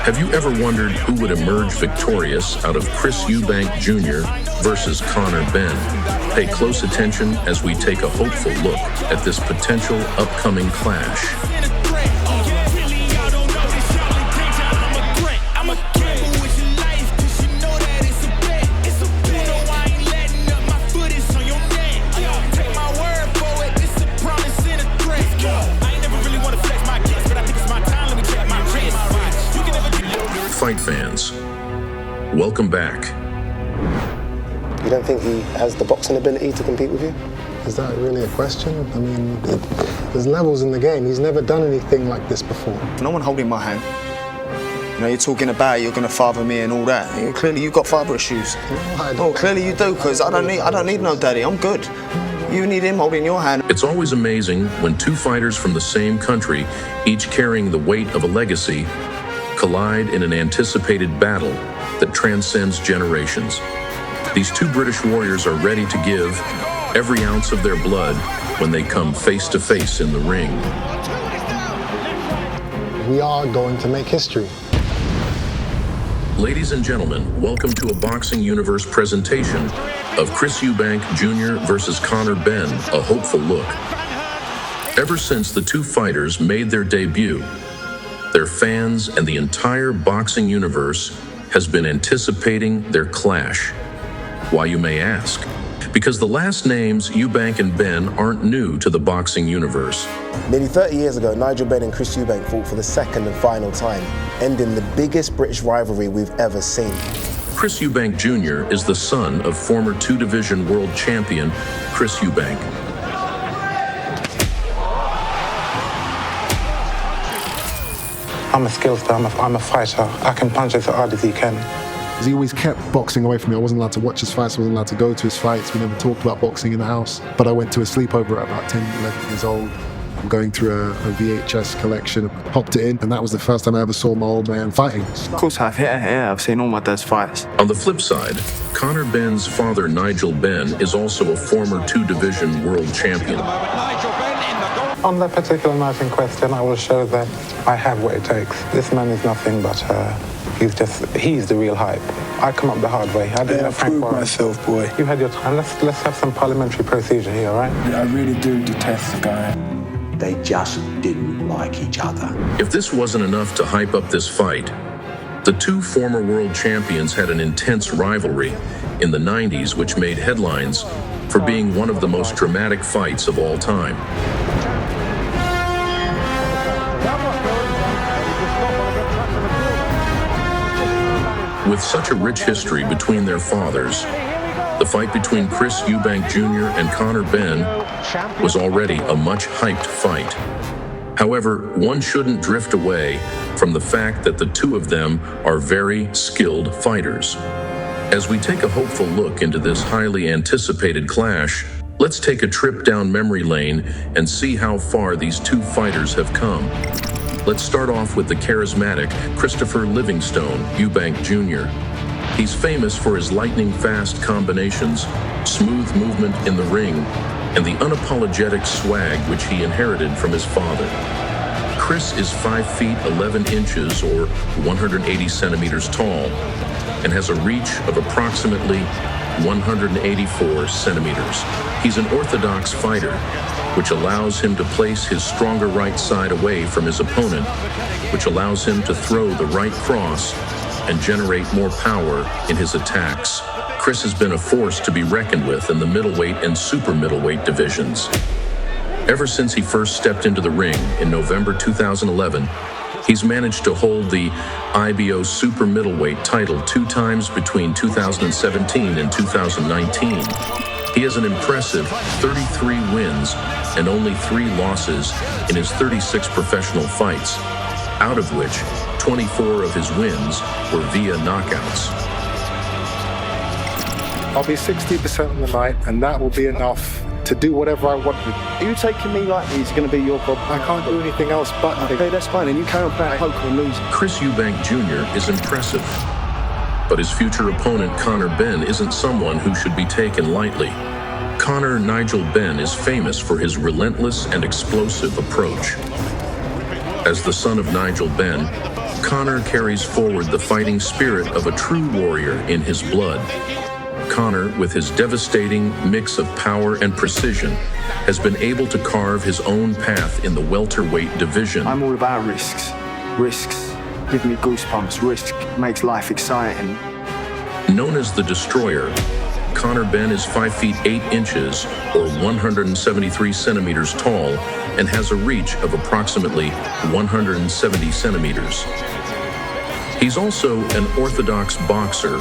Have you ever wondered who would emerge victorious out of Chris Eubank Jr. versus Conor Benn? Pay close attention as we take a hopeful look at this potential upcoming clash. Fight fans, welcome back. You don't think he has the boxing ability to compete with you? Is that really a question? I mean, there's levels in the game. He's never done anything like this before. No one holding my hand. You know, you're talking about you're going to father me and all that. Clearly you've got father issues. Oh, clearly you do, because I don't need no daddy. I'm good. You need him holding your hand. It's always amazing when two fighters from the same country, each carrying the weight of a legacy, collide in an anticipated battle that transcends generations. These two British warriors are ready to give every ounce of their blood when they come face to face in the ring. We are going to make history. Ladies and gentlemen, welcome to a Boxing Universe presentation of Chris Eubank Jr. versus Conor Benn, a hopeful look. Ever since the two fighters made their debut, their fans and the entire boxing universe has been anticipating their clash. Why, you may ask? Because the last names Eubank and Benn aren't new to the boxing universe. Nearly 30 years ago, Nigel Benn and Chris Eubank fought for the second and final time, ending the biggest British rivalry we've ever seen. Chris Eubank Jr. is the son of former two-division world champion Chris Eubank. I'm a skillster, I'm a fighter. I can punch as hard as he can. He always kept boxing away from me. I wasn't allowed to watch his fights, I wasn't allowed to go to his fights. We never talked about boxing in the house. But I went to a sleepover at about 10, 11 years old. I'm going through a VHS collection, popped it in, and that was the first time I ever saw my old man fighting. Of course I have, yeah, I've seen all my dad's fights. On the flip side, Conor Benn's father, Nigel Benn, is also a former two-division world champion. On that particular night in question, I will show that I have what it takes. This man is nothing but, he's the real hype. I come up the hard way. I didn't prove myself, boy. You had your time. Let's have some parliamentary procedure here, all right? I really do detest the guy. They just didn't like each other. If this wasn't enough to hype up this fight, the two former world champions had an intense rivalry in the 90s, which made headlines for being one of the most dramatic fights of all time. With such a rich history between their fathers, the fight between Chris Eubank Jr. and Conor Benn was already a much hyped fight. However, one shouldn't drift away from the fact that the two of them are very skilled fighters. As we take a hopeful look into this highly anticipated clash, let's take a trip down memory lane and see how far these two fighters have come. Let's start off with the charismatic Christopher Livingstone Eubank Jr. He's famous for his lightning-fast combinations, smooth movement in the ring, and the unapologetic swag which he inherited from his father. Chris is 5 feet 11 inches or 180 centimeters tall and has a reach of approximately 184 centimeters. He's an orthodox fighter, which allows him to place his stronger right side away from his opponent, which allows him to throw the right cross and generate more power in his attacks. Chris has been a force to be reckoned with in the middleweight and super middleweight divisions. Ever since he first stepped into the ring in November 2011, he's managed to hold the IBO super middleweight title 2 times between 2017 and 2019. He has an impressive 33 wins and only 3 losses in his 36 professional fights, out of which 24 of his wins were via knockouts. I'll be 60% on the night, and that will be enough to do whatever I want with. Are you taking me like he's going to be your problem? I can't do anything else but... Okay, that's fine, and you carry on playing poker and losing. Chris Eubank Jr. is impressive, but his future opponent Conor Benn isn't someone who should be taken lightly. Conor Nigel Benn is famous for his relentless and explosive approach. As the son of Nigel Benn, Conor carries forward the fighting spirit of a true warrior in his blood. Conor, with his devastating mix of power and precision, has been able to carve his own path in the welterweight division. I'm all about risks. Risks give me goosebumps. Risk makes life exciting. Known as the Destroyer, Conor Benn is 5 feet 8 inches, or 173 centimeters tall, and has a reach of approximately 170 centimeters. He's also an orthodox boxer,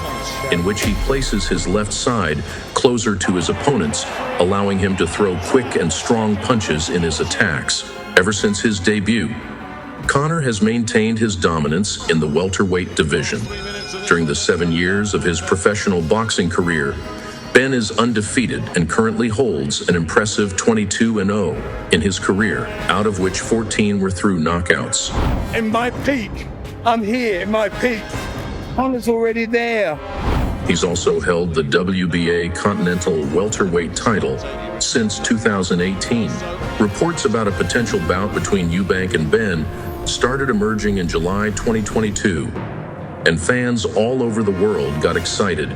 in which he places his left side closer to his opponent's, allowing him to throw quick and strong punches in his attacks. Ever since his debut, Conor has maintained his dominance in the welterweight division. During the 7 years of his professional boxing career, Benn is undefeated and currently holds an impressive 22-0 in his career, out of which 14 were through knockouts. In my peak, I'm here in my peak. Conor's already there. He's also held the WBA Continental Welterweight title since 2018. Reports about a potential bout between Eubank and Benn started emerging in July 2022, and fans all over the world got excited.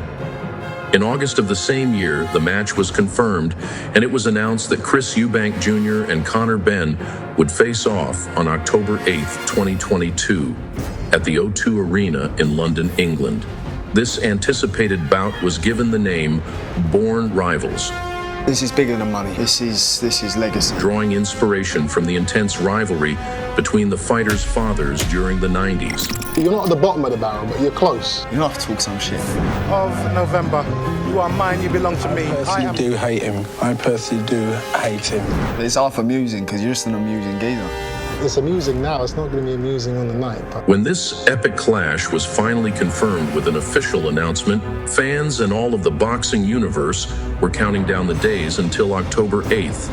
In August of the same year, the match was confirmed, and it was announced that Chris Eubank Jr. and Conor Benn would face off on October 8th, 2022, at the O2 Arena in London, England. This anticipated bout was given the name Born Rivals. This is bigger than money. This is legacy. Drawing inspiration from the intense rivalry between the fighters' fathers during the 90s. You're not at the bottom of the barrel, but you're close. You don't have to talk some shit. Of November, you are mine, you belong to me. I personally do hate him. I personally do hate him. It's half amusing because you're just an amusing geezer. It's amusing now, it's not going to be amusing on the night. But When this epic clash was finally confirmed with an official announcement, fans and all of the boxing universe were counting down the days until October 8th.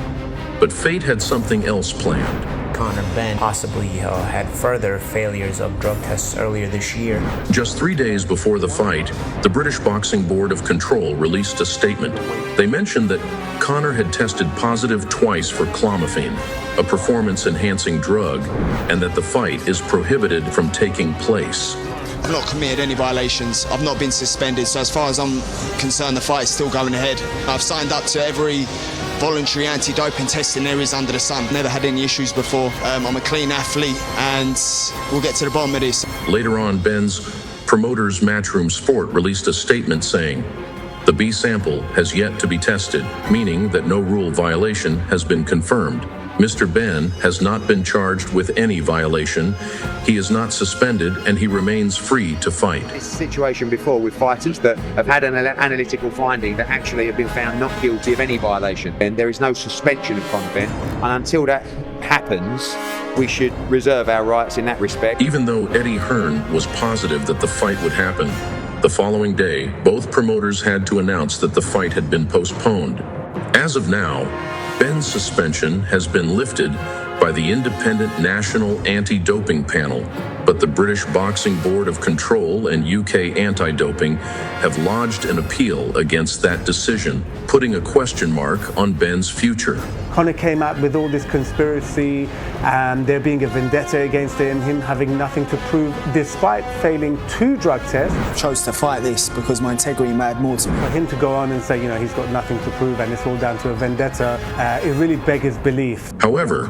But fate had something else planned. Conor Benn possibly had further failures of drug tests earlier this year. Just 3 days before the fight, the British Boxing Board of Control released a statement. They mentioned that Conor had tested positive twice for clomiphene, a performance-enhancing drug, and that the fight is prohibited from taking place. I've not committed any violations. I've not been suspended. So as far as I'm concerned, the fight is still going ahead. I've signed up to every voluntary anti-doping testing there is under the sun. Never had any issues before. I'm a clean athlete, and we'll get to the bottom of this. Later on, Benn's promoters Matchroom Sport released a statement saying, "The B sample has yet to be tested," meaning that no rule violation has been confirmed. Mr. Benn has not been charged with any violation. He is not suspended, and he remains free to fight. It's a situation before with fighters that have had an analytical finding that actually have been found not guilty of any violation. And there is no suspension of Conor Benn. And until that happens, we should reserve our rights in that respect. Even though Eddie Hearn was positive that the fight would happen, the following day, both promoters had to announce that the fight had been postponed. As of now, Benn's suspension has been lifted by the Independent National Anti-Doping Panel, but the British Boxing Board of Control and UK Anti-Doping have lodged an appeal against that decision, putting a question mark on Benn's future. Conor came out with all this conspiracy and there being a vendetta against him having nothing to prove despite failing 2 drug tests. I chose to fight this because my integrity mattered more to me. For him to go on and say, he's got nothing to prove and it's all down to a vendetta, it really beggars belief. However,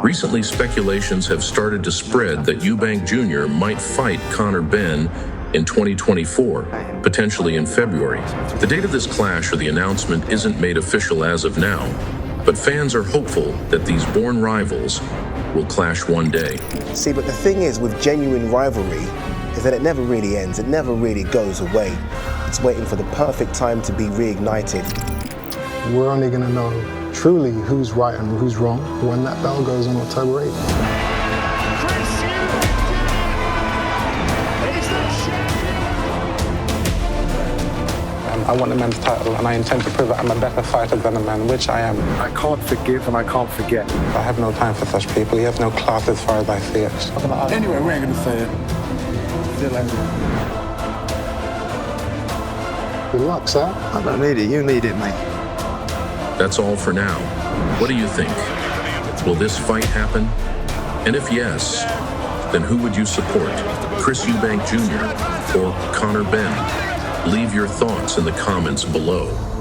recently speculations have started to spread that Eubank Jr. might fight Conor Benn in 2024, potentially in February. The date of this clash or the announcement isn't made official as of now, but fans are hopeful that these born rivals will clash one day. See, but the thing is with genuine rivalry is that it never really ends. It never really goes away. It's waiting for the perfect time to be reignited. we're only going to know truly who's right and who's wrong when that bell goes on October 8th. I want a men's title, and I intend to prove that I'm a better fighter than a man, which I am. I can't forgive and I can't forget. I have no time for such people. He has no class as far as I see it. Anyway, we ain't gonna say it. Still angry. Good luck, sir. I don't need it. You need it, mate. That's all for now. What do you think? Will this fight happen? And if yes, then who would you support? Chris Eubank Jr. or Conor Benn? Leave your thoughts in the comments below.